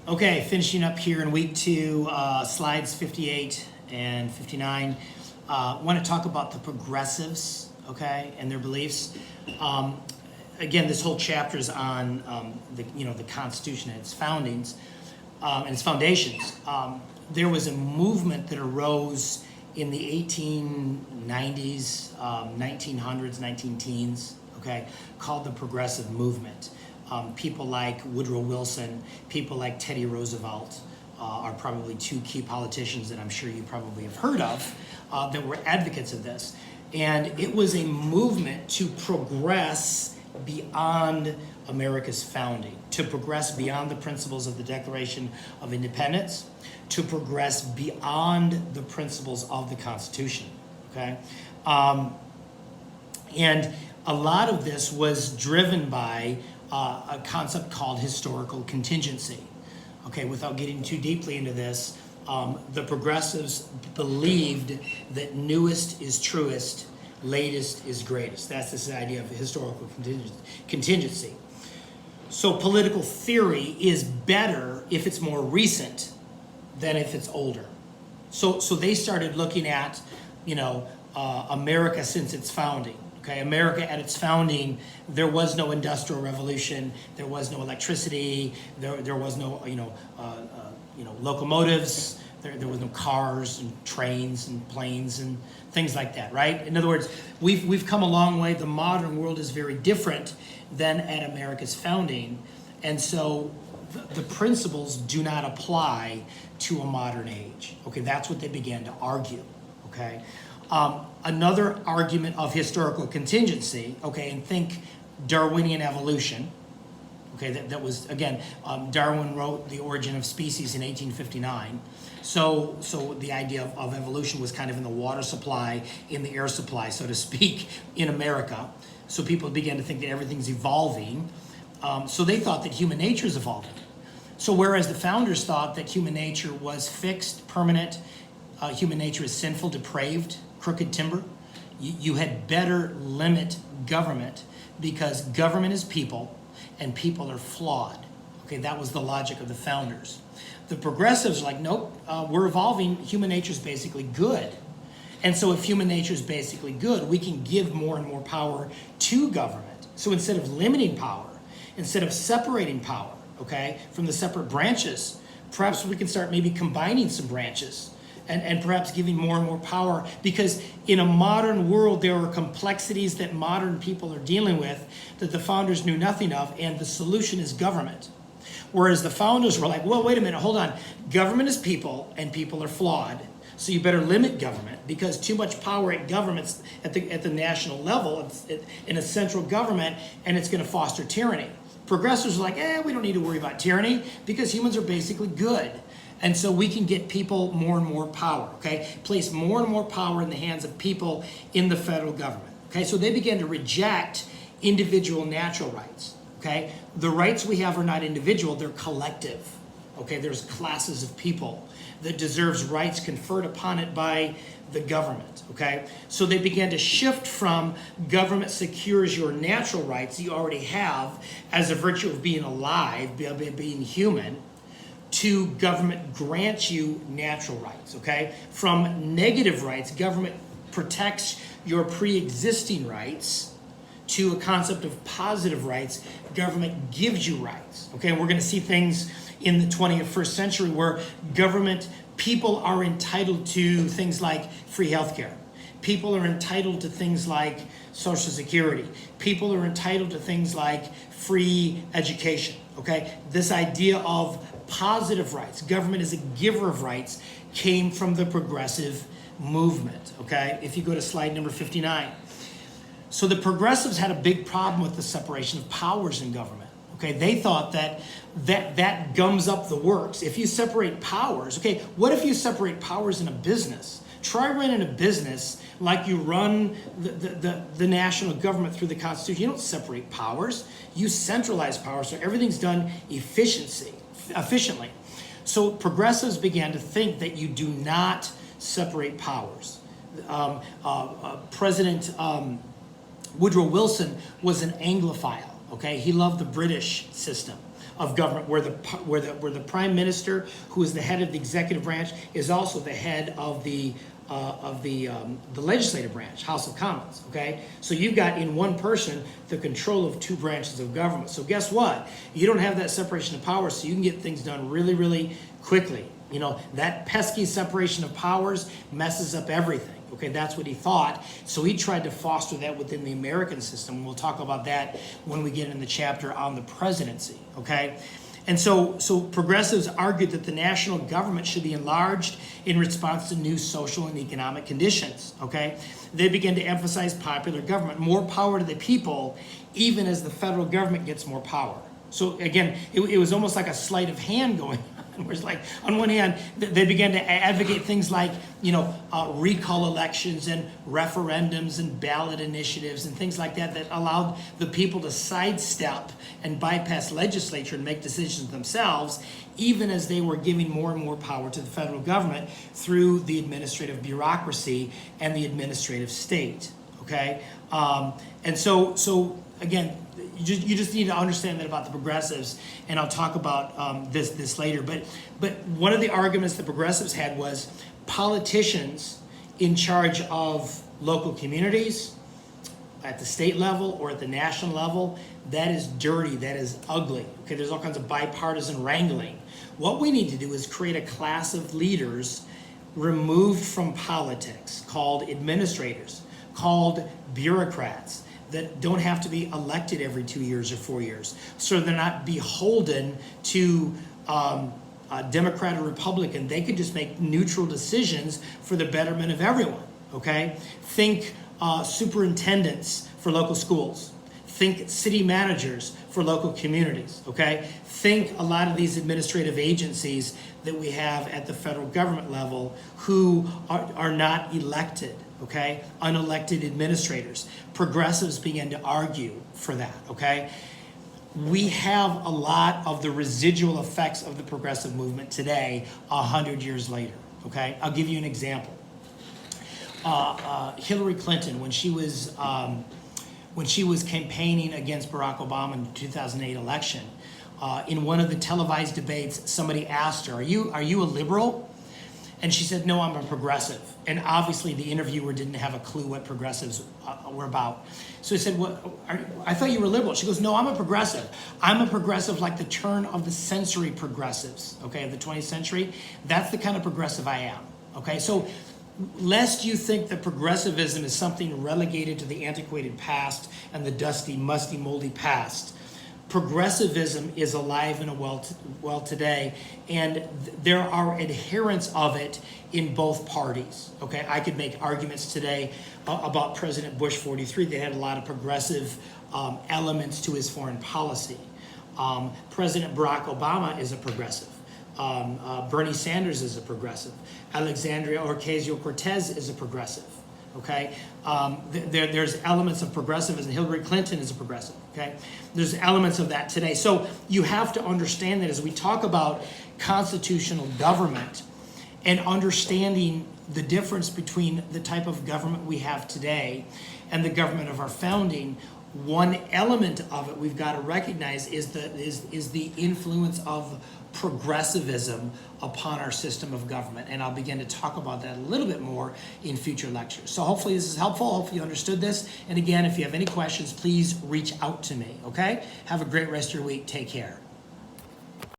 Okay, finishing up here in week 2, slides 58 and 59. Want to talk about the progressives, okay, and their beliefs. Again, this whole chapter is on the Constitution and its foundings and its foundations. There was a movement that arose in the 1890s, 1900s, 19-teens, okay, called the Progressive Movement. People like Woodrow Wilson, people like Teddy Roosevelt are probably 2 key politicians that I'm sure you probably have heard of that were advocates of this. And it was a movement to progress beyond America's founding, to progress beyond the principles of the Declaration of Independence, to progress beyond the principles of the Constitution, okay? And a lot of this was driven by a concept called historical contingency. Okay, without getting too deeply into this, the progressives believed that newest is truest, latest is greatest. That's this idea of historical contingency. So political theory is better if it's more recent than if it's older. So they started looking at, America since its founding. Okay, America at its founding, there was no industrial revolution, there was no electricity, there was no locomotives, there was no cars and trains and planes and things like that, right? In other words, we've come a long way. The modern world is very different than at America's founding, and so the principles do not apply to a modern age. Okay, that's what they began to argue. Okay. Another argument of historical contingency, okay, and think Darwinian evolution, okay, that was, again, Darwin wrote The Origin of Species in 1859, so the idea of evolution was kind of in the water supply, in the air supply, so to speak, in America, so people began to think that everything's evolving, so they thought that human nature is evolving. So whereas the founders thought that human nature was fixed, permanent, human nature is sinful, depraved, crooked timber, you had better limit government because government is people and people are flawed. Okay, that was the logic of the founders. The progressives are like, nope, we're evolving, human nature is basically good. And so if human nature is basically good, we can give more and more power to government. So instead of limiting power, instead of separating power, okay, from the separate branches, perhaps we can start maybe combining some branches and perhaps giving more and more power, because in a modern world there are complexities that modern people are dealing with that the founders knew nothing of, and the solution is government. Whereas the founders were like, well, wait a minute, hold on. Government is people and people are flawed, so you better limit government, because too much power at governments at the national level, in a central government, and it's going to foster tyranny. Progressives are like, we don't need to worry about tyranny because humans are basically good. And so we can get people more and more power, okay? Place more and more power in the hands of people in the federal government, okay? So they began to reject individual natural rights, okay? The rights we have are not individual, they're collective, okay? There's classes of people that deserves rights conferred upon it by the government, okay? So they began to shift from government secures your natural rights you already have as a virtue of being alive, being human, to government grants you natural rights, okay? From negative rights, government protects your pre-existing rights, to a concept of positive rights, government gives you rights, okay? And we're gonna see things in the 21st century where people are entitled to things like free healthcare. People are entitled to things like Social Security. People are entitled to things like free education, okay? This idea of positive rights, government as a giver of rights, came from the progressive movement, okay? If you go to slide number 59. So the progressives had a big problem with the separation of powers in government, okay? They thought that gums up the works. If you separate powers, okay, what if you separate powers in a business? Try running a business like you run the national government through the Constitution. You don't separate powers. You centralize power, so everything's done efficiently. So progressives began to think that you do not separate powers. President Woodrow Wilson was an Anglophile, okay? He loved the British system. of government, where the prime minister, who is the head of the executive branch, is also the head of the legislative branch, House of Commons. Okay, so you've got in one person the control of two branches of government. So guess what? You don't have that separation of powers, so you can get things done really, really quickly. You know, that pesky separation of powers messes up everything. Okay, that's what he thought. So he tried to foster that within the American system. We'll talk about that when we get in the chapter on the presidency. Okay, and so progressives argued that the national government should be enlarged in response to new social and economic conditions. Okay, they began to emphasize popular government, more power to the people, even as the federal government gets more power. So again, it was almost like a sleight of hand going on. Where it's like, on one hand, they began to advocate things like, recall elections and referendums and ballot initiatives and things like that allowed the people to sidestep and bypass legislature and make decisions themselves, even as they were giving more and more power to the federal government through the administrative bureaucracy and the administrative state. Okay, and so again, you just need to understand that about the progressives, and I'll talk about this later. But one of the arguments the progressives had was politicians in charge of local communities at the state level or at the national level, that is dirty, that is ugly. Okay, there's all kinds of bipartisan wrangling. What we need to do is create a class of leaders removed from politics, called administrators, called bureaucrats, that don't have to be elected every 2 years or 4 years. So they're not beholden to Democrat or Republican. They could just make neutral decisions for the betterment of everyone, okay? Think superintendents for local schools. Think city managers for local communities, okay? Think a lot of these administrative agencies that we have at the federal government level who are not elected, okay? Unelected administrators. Progressives began to argue for that, okay? We have a lot of the residual effects of the progressive movement today, 100 years later, okay? I'll give you an example. Hillary Clinton, when she was campaigning against Barack Obama in the 2008 election, in one of the televised debates, somebody asked her, "Are you a liberal?" And she said, "No, I'm a progressive." And obviously the interviewer didn't have a clue what progressives were about. So he said, I thought you were liberal. She goes, "No, I'm a progressive. I'm a progressive like the turn of the century progressives, okay, of the 20th century. That's the kind of progressive I am, okay? So lest you think that progressivism is something relegated to the antiquated past and the dusty, musty, moldy past, progressivism is alive and well today, and there are adherents of it in both parties. Okay, I could make arguments today about President Bush 43 that had a lot of progressive elements to his foreign policy. President Barack Obama is a progressive. Bernie Sanders is a progressive. Alexandria Ocasio-Cortez is a progressive. Okay, there's elements of progressivism. Hillary Clinton is a progressive. Okay, there's elements of that today. So you have to understand that as we talk about constitutional government and understanding the difference between the type of government we have today and the government of our founding, one element of it we've got to recognize is the influence of progressivism upon our system of government. And I'll begin to talk about that a little bit more in future lectures. So hopefully this is helpful. Hopefully you understood this. And again, if you have any questions, please reach out to me, okay? Have a great rest of your week. Take care.